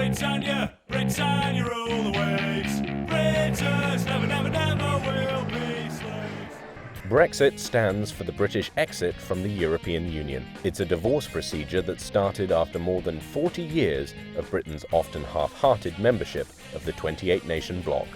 Britannia, Britannia rule the waves. Britons never, never, never will be slaves. Brexit stands for the British exit from the European Union. It's a divorce procedure that started after more than 40 years of Britain's often half-hearted membership of the 28-nation bloc.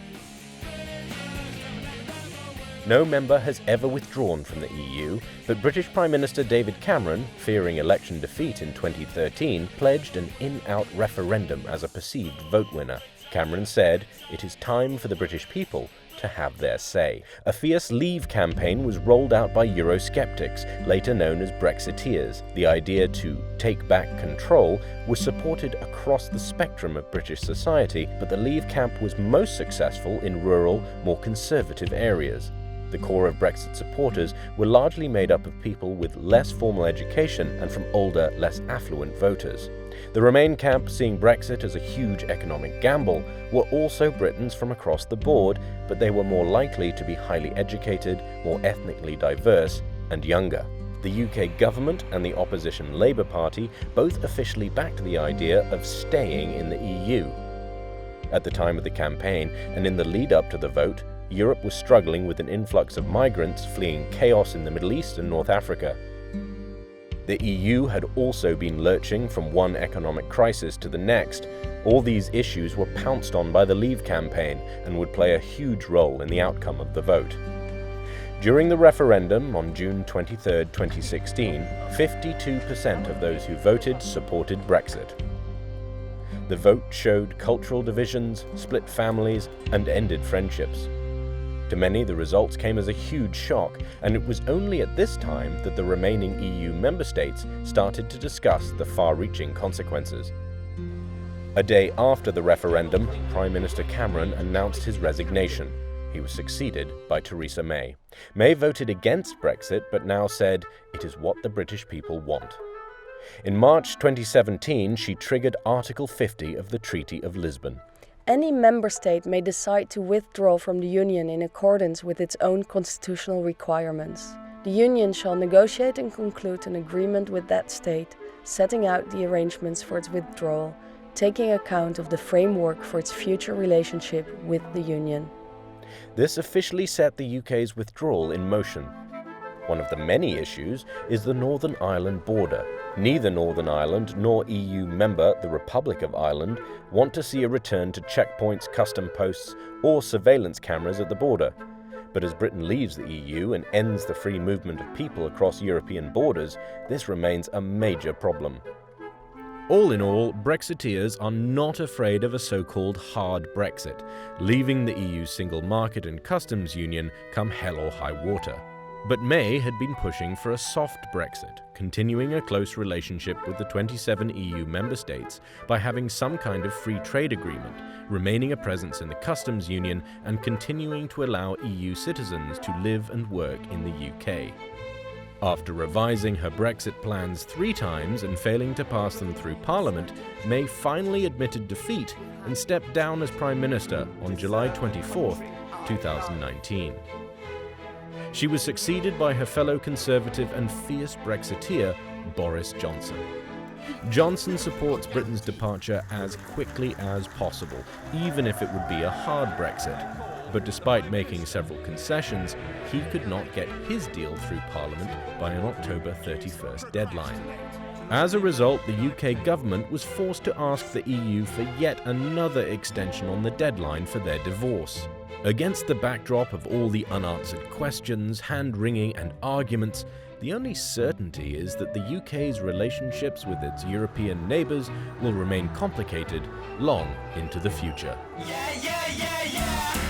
No member has ever withdrawn from the EU, but British Prime Minister David Cameron, fearing election defeat in 2013, pledged an in-out referendum as a perceived vote winner. Cameron said, "It is time for the British people to have their say." A fierce Leave campaign was rolled out by Eurosceptics, later known as Brexiteers. The idea to take back control was supported across the spectrum of British society, but the Leave camp was most successful in rural, more conservative areas. The core of Brexit supporters were largely made up of people with less formal education and from older, less affluent voters. The Remain camp, seeing Brexit as a huge economic gamble, were also Britons from across the board, but they were more likely to be highly educated, more ethnically diverse, and younger. The UK government and the opposition Labour Party both officially backed the idea of staying in the EU. At the time of the campaign, and in the lead-up to the vote, Europe was struggling with an influx of migrants fleeing chaos in the Middle East and North Africa. The EU had also been lurching from one economic crisis to the next. All these issues were pounced on by the Leave campaign and would play a huge role in the outcome of the vote. During the referendum on June 23, 2016, 52% of those who voted supported Brexit. The vote showed cultural divisions, split families, and ended friendships. To many, the results came as a huge shock, and it was only at this time that the remaining EU member states started to discuss the far-reaching consequences. A day after the referendum, Prime Minister Cameron announced his resignation. He was succeeded by Theresa May. May voted against Brexit, but now said, "It is what the British people want." In March 2017, she triggered Article 50 of the Treaty of Lisbon. Any member state may decide to withdraw from the Union in accordance with its own constitutional requirements. The Union shall negotiate and conclude an agreement with that state, setting out the arrangements for its withdrawal, taking account of the framework for its future relationship with the Union. This officially set the UK's withdrawal in motion. One of the many issues is the Northern Ireland border. Neither Northern Ireland nor EU member, the Republic of Ireland, want to see a return to checkpoints, custom posts, or surveillance cameras at the border. But as Britain leaves the EU and ends the free movement of people across European borders, this remains a major problem. All in all, Brexiteers are not afraid of a so-called hard Brexit, leaving the EU single market and customs union come hell or high water. But May had been pushing for a soft Brexit, continuing a close relationship with the 27 EU member states by having some kind of free trade agreement, remaining a presence in the customs union, and continuing to allow EU citizens to live and work in the UK. After revising her Brexit plans 3 times and failing to pass them through Parliament, May finally admitted defeat and stepped down as Prime Minister on July 24, 2019. She was succeeded by her fellow Conservative and fierce Brexiteer, Boris Johnson. Johnson supports Britain's departure as quickly as possible, even if it would be a hard Brexit. But despite making several concessions, he could not get his deal through Parliament by an October 31st deadline. As a result, the UK government was forced to ask the EU for yet another extension on the deadline for their divorce. Against the backdrop of all the unanswered questions, hand-wringing and arguments, the only certainty is that the UK's relationships with its European neighbours will remain complicated long into the future. Yeah, yeah, yeah, yeah.